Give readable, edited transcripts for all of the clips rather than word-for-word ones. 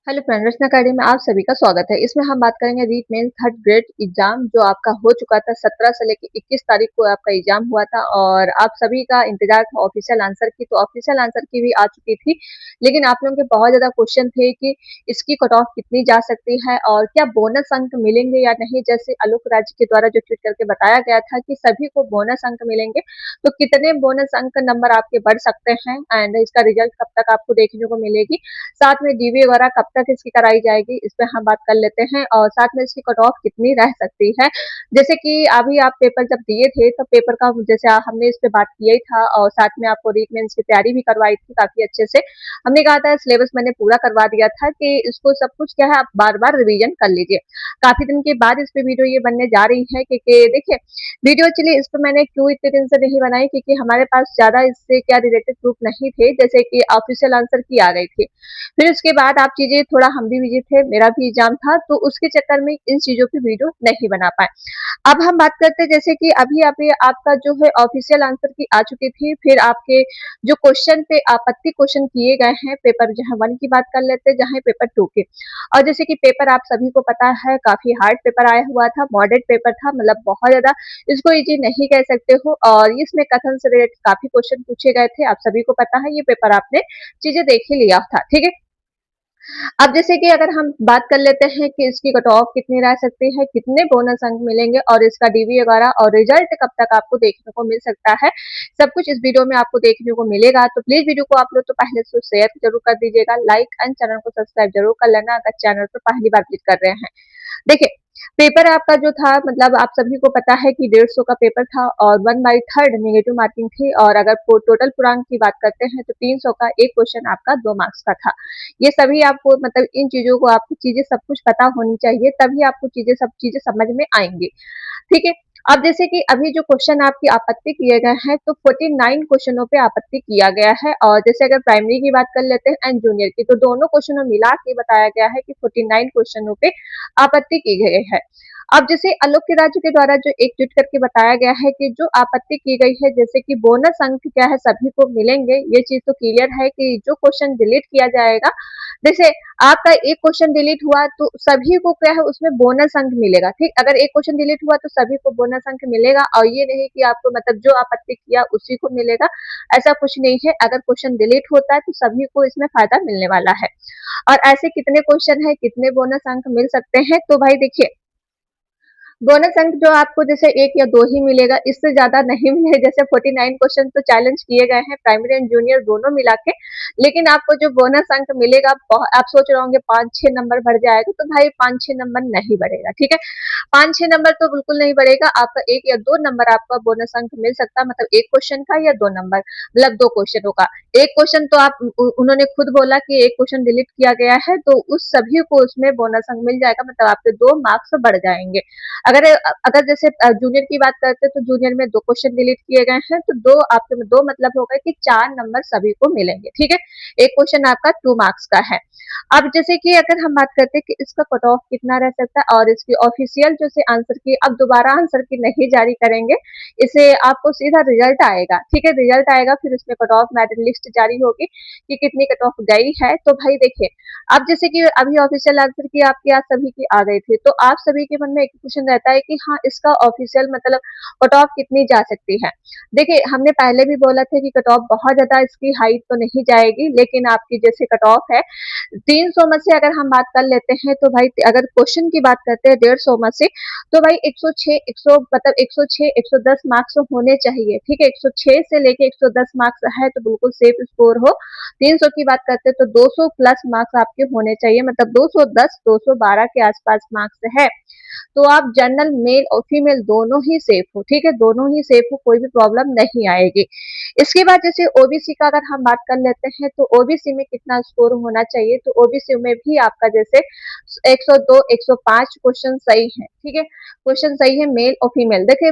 Hello friend, रचना academy में आप सभी का स्वागत है। इसमें हम बात करेंगे REET mains third grade exam जो आपका हो चुका था। 17 से लेकर 21 तारीख को आपका एग्जाम हुआ था और आप सभी का इंतजार था ऑफिशियल आंसर की। तो ऑफिशियल आंसर की भी आ चुकी थी, लेकिन आप लोगों के बहुत ज्यादा क्वेश्चन थे कि इसकी कट ऑफ कितनी जा सकती है और क्या बोनस अंक मिलेंगे या नहीं। जैसे आलोक राज्य के द्वारा जो ट्वीट करके बताया गया था कि सभी को बोनस अंक मिलेंगे, तो कितने बोनस अंक नंबर आपके बढ़ सकते हैं एंड इसका रिजल्ट कब तक आपको देखने को मिलेगी, साथ में डीबी वगैरह कब तक इसकी कराई जाएगी, इस पे हम बात कर लेते हैं। और साथ में इसकी कट ऑफ कितनी रह सकती है। जैसे कि अभी आप पेपर जब दिए थे तो पेपर का जैसे हमने इस पे बात किया ही था और साथ में आपको रीट मेंस की तैयारी भी करवाई थी काफी अच्छे से। हमने कहा था सिलेबस मैंने पूरा करवा दिया था कि इसको सब कुछ क्या है आप बार बार रिवीजन कर लीजिए। काफी दिन के बाद इस पे वीडियो ये बनने जा रही है क्योंकि देखिए वीडियो चलिए इस पर मैंने क्यों इतने दिन से नहीं बनाई, क्योंकि हमारे पास ज्यादा इससे क्या रिलेटेड प्रूफ नहीं थे। जैसे कि ऑफिशियल आंसर की आ गई थी, फिर उसके बाद आप चीजें थोड़ा हम भी बिजी थे, मेरा भी एग्जाम था, तो उसके चक्कर में इन चीजों की वीडियो नहीं बना पाए। अब हम बात करते हैं जैसे कि अभी अभी आपका जो है ऑफिशियल आंसर की आ चुकी थी, फिर आपके जो क्वेश्चन पे आपत्ति क्वेश्चन किए गए हैं पेपर जहां 1 की बात कर लेते हैं, जहां पेपर 2 के। और जैसे कि पेपर आप सभी को पता है काफी हार्ड पेपर आया हुआ था, मॉडरेट पेपर था, मतलब बहुत ज्यादा इसको इजी नहीं कह सकते हो। और इसमें कथन से रिलेटेड काफी क्वेश्चन पूछे गए थे, आप सभी को पता है, ये पेपर आपने चीजें देख ही लिया था, ठीक है। अब जैसे कि अगर हम बात कर लेते हैं कि इसकी कट ऑफ कितनी रह सकती है, कितने बोनस अंक मिलेंगे और इसका डीबी वगैरह और रिजल्ट कब तक आपको देखने को मिल सकता है, सब कुछ इस वीडियो में आपको देखने को मिलेगा। तो प्लीज वीडियो को आप लोग तो पहले से शेयर जरूर कर दीजिएगा, लाइक एंड चैनल को सब्सक्राइब जरूर कर लेना अगर चैनल पर पहली बार विजिट कर रहे हैं। देखिए पेपर आपका जो था, मतलब आप सभी को पता है कि 150 का पेपर था और 1/3 नेगेटिव मार्किंग थी। और अगर टोटल पूर्णांक की बात करते हैं तो 300 का एक क्वेश्चन आपका 2 मार्क्स का था। ये सभी आपको मतलब इन चीजों को आपको चीजें सब कुछ पता होनी चाहिए, तभी आपको सब चीजें समझ में आएंगी, ठीक है। अब जैसे कि अभी जो क्वेश्चन आपकी आपत्ति किए गए हैं तो 49 क्वेश्चनों पे आपत्ति किया गया है। और जैसे अगर प्राइमरी की बात कर लेते हैं एंड जूनियर की, तो दोनों क्वेश्चनों मिला के बताया गया है कि 49 क्वेश्चनों पे आपत्ति की गई है। अब जैसे आलोक के राज्य के द्वारा जो एक ट्वीट करके बताया गया है कि जो आपत्ति की गई है, जैसे कि बोनस अंक क्या है सभी को मिलेंगे, ये चीज तो क्लियर है कि जो क्वेश्चन डिलीट किया जाएगा, जैसे आपका एक क्वेश्चन डिलीट हुआ तो सभी को क्या है उसमें बोनस अंक मिलेगा, ठीक। अगर एक क्वेश्चन डिलीट हुआ तो सभी को बोनस अंक मिलेगा और ये नहीं कि आपको मतलब जो आपत्ति किया उसी को मिलेगा, ऐसा कुछ नहीं है। अगर क्वेश्चन डिलीट होता है तो सभी को इसमें फायदा मिलने वाला है। और ऐसे कितने क्वेश्चन है, कितने बोनस अंक मिल सकते हैं, तो भाई देखिए बोनस अंक जो आपको जैसे 1 या 2 ही मिलेगा, इससे ज्यादा नहीं मिले। जैसे 49 क्वेश्चन तो चैलेंज किए गए हैं प्राइमरी एंड जूनियर दोनों मिला के, लेकिन आपको जो बोनस अंक मिलेगा आप सोच रहे होंगे 5-6 नंबर बढ़ जाएगा, तो भाई 5-6 नंबर नहीं बढ़ेगा, ठीक है। 5-6 नंबर तो बिल्कुल नहीं बढ़ेगा आपका, 1 या 2 नंबर आपका बोनस अंक मिल सकता है, मतलब एक क्वेश्चन का या 2 नंबर, मतलब 2 क्वेश्चनों का। एक क्वेश्चन तो आप उन्होंने खुद बोला कि एक क्वेश्चन डिलीट किया गया है, तो उस सभी को उसमें बोनस अंक मिल जाएगा, मतलब आपके 2 मार्क्स बढ़ जाएंगे। अगर अगर जैसे जूनियर की बात करते हैं तो जूनियर में 2 क्वेश्चन डिलीट किए गए हैं, तो 2 आपके में 2 मतलब हो गए कि 4 नंबर सभी को मिलेंगे, ठीक है। एक क्वेश्चन आपका 2 मार्क्स का है। अब जैसे कि अगर हम बात करते हैं कि इसका कट ऑफ कितना रह सकता है और इसकी ऑफिशियल जो से आंसर की अब दोबारा आंसर की नहीं जारी करेंगे, इसे आपको सीधा रिजल्ट आएगा, ठीक है। रिजल्ट आएगा फिर उसमें कट ऑफ मेरिट लिस्ट जारी होगी कि कितनी कट ऑफ गई है। तो भाई देखिए अब जैसे कि अभी ऑफिशियल आंसर की आपकी आज सभी की आ गई थी, तो आप सभी के मन में एक क्वेश्चन रहता है कि हाँ इसका ऑफिशियल मतलब कट ऑफ कितनी जा सकती है। देखिए हमने पहले भी बोला था कि कट ऑफ बहुत ज्यादा इसकी हाइट तो नहीं जाएगी, लेकिन आपकी जैसे कट ऑफ है 300 में से अगर हम बात कर लेते हैं, तो भाई अगर क्वेश्चन की बात करते हैं 150 में से, तो भाई 106 100 मतलब 106 110 मार्क्स होने चाहिए, ठीक है। 106 से लेके 110 मार्क्स है तो बिल्कुल सेफ स्कोर हो। 300 की बात करते हैं तो 200 प्लस मार्क्स आपके होने चाहिए, मतलब 210 212 के आसपास मार्क्स है, तो आप जनरल मेल और फीमेल दोनों ही सेफ हो, ठीक है। दोनों ही सेफ हो, कोई भी प्रॉब्लम नहीं आएगी। इसके बाद जैसे ओबीसी का अगर हम बात कर लेते हैं, तो ओबीसी में कितना स्कोर होना चाहिए, तो ओबीसी में भी आपका जैसे 102 105 क्वेश्चन सही है, ठीक है। क्वेश्चन सही है मेल और फीमेल। देखिए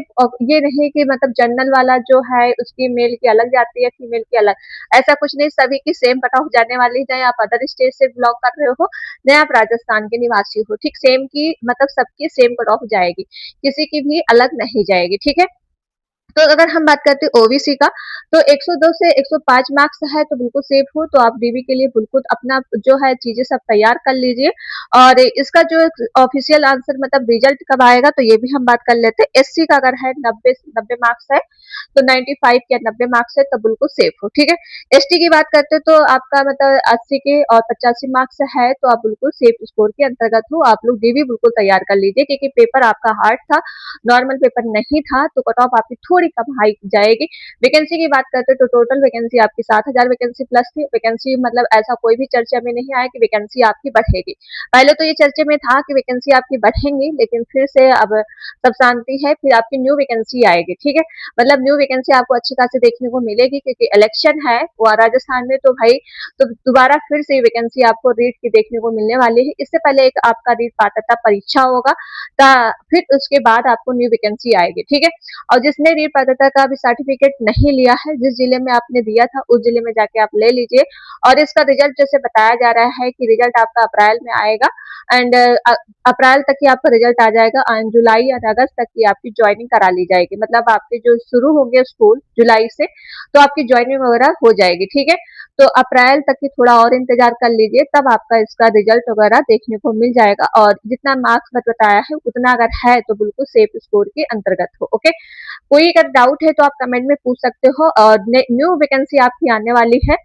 ये नहीं कि मतलब जनरल वाला जो है उसकी मेल की अलग जाती है फीमेल की अलग, ऐसा कुछ नहीं, सभी की सेम कट ऑफ जाने वाली, चाहे आप अदर स्टेट से बिलोंग कर रहे हो चाहे आप राजस्थान के निवासी हो, ठीक। सेम की मतलब सबकी सेम कट ऑफ जाएगी, किसी की भी अलग नहीं जाएगी, ठीक है। तो अगर हम बात करते हैं ओबीसी का, तो 102 से 105 मार्क्स है तो बिल्कुल सेफ हो, तो आप डीबी के लिए बिल्कुल अपना जो है चीजें सब तैयार कर लीजिए। और इसका जो ऑफिशियल आंसर मतलब रिजल्ट कब आएगा तो ये भी हम बात कर लेते हैं। एससी का अगर है 90 मार्क्स है तो 95 या 90 मार्क्स है तो बिल्कुल सेफ हो, ठीक है। एसटी की बात करते हैं तो आपका मतलब 80 के और 85 मार्क्स है तो आप बिल्कुल सेफ स्कोर के अंतर्गत हो। आप लोग डीबी बिल्कुल तैयार कर लीजिए, क्योंकि पेपर आपका हार्ड था, नॉर्मल पेपर नहीं था, तो कट ऑफ आपकी थोड़ी कम हाई जाएगी। वैकेंसी की बात करते हैं तो टोटल वैकेंसी आपकी 7,000 वैकेंसी प्लस थी। वैकेंसी मतलब ऐसा कोई भी चर्चा में नहीं आया कि वैकेंसी आपकी बढ़ेगी। पहले तो ये चर्चे में था कि वैकेंसी आपकी बढ़ेंगी, लेकिन फिर से अब सब शांति है, फिर आपकी न्यू वैकेंसी आएगी, ठीक है। मतलब न्यू वैकेंसी आपको अच्छी खासी देखने को मिलेगी, क्योंकि इलेक्शन है वो राजस्थान में, तो भाई तो दोबारा फिर से वैकेंसी आपको रीट की देखने को मिलने वाली है। इससे पहले एक आपका रीट पात्रता परीक्षा होगा, फिर उसके बाद आपको न्यू वैकेंसी आएगी, ठीक है। और जिसने रीट पात्रता का भी सर्टिफिकेट नहीं लिया है, जिस जिले में आपने दिया था उस जिले में जाके आप ले लीजिए। और इसका रिजल्ट जैसे बताया जा रहा है कि रिजल्ट आपका अप्रैल में आएगा, एंड अप्रैल तक ही आपका रिजल्ट आ जाएगा, एंड जुलाई या अगस्त तक की आपकी ज्वाइनिंग करा ली जाएगी। मतलब आपके जो शुरू होंगे स्कूल जुलाई से, तो आपकी ज्वाइनिंग वगैरह हो जाएगी, ठीक है। तो अप्रैल तक की थोड़ा और इंतजार कर लीजिए, तब आपका इसका रिजल्ट वगैरह देखने को मिल जाएगा। और जितना मार्क्स बताया है उतना अगर है तो बिल्कुल सेफ स्कोर के अंतर्गत हो, ओके। कोई अगर डाउट है तो आप कमेंट में पूछ सकते हो। और न्यू वैकेंसी आपकी आने वाली है,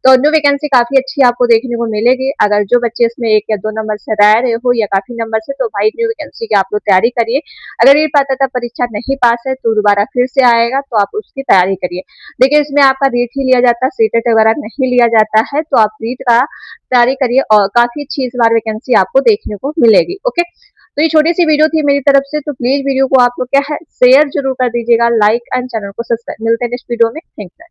तो न्यू वैकेंसी काफी अच्छी आपको देखने को मिलेगी। अगर जो बच्चे इसमें 1 या 2 नंबर से रह रहे हो या काफी नंबर से, तो भाई न्यू वैकेंसी की आप लोग तैयारी करिए। अगर ये पात्रता परीक्षा नहीं पास है तो दोबारा फिर से आएगा, तो आप उसकी तैयारी करिए। देखिए इसमें आपका रीट ही लिया जाता है, सीटेट वगैरह नहीं लिया जाता है, तो आप रीट का तैयारी करिए और काफी अच्छी इस बार वैकेंसी आपको देखने को मिलेगी, ओके। तो ये छोटी सी वीडियो थी मेरी तरफ से, तो प्लीज वीडियो को आप लोग क्या है शेयर जरूर कर दीजिएगा, लाइक एंड चैनल को सब्सक्राइब। मिलते हैं नेक्स्ट वीडियो में, थैंक्स।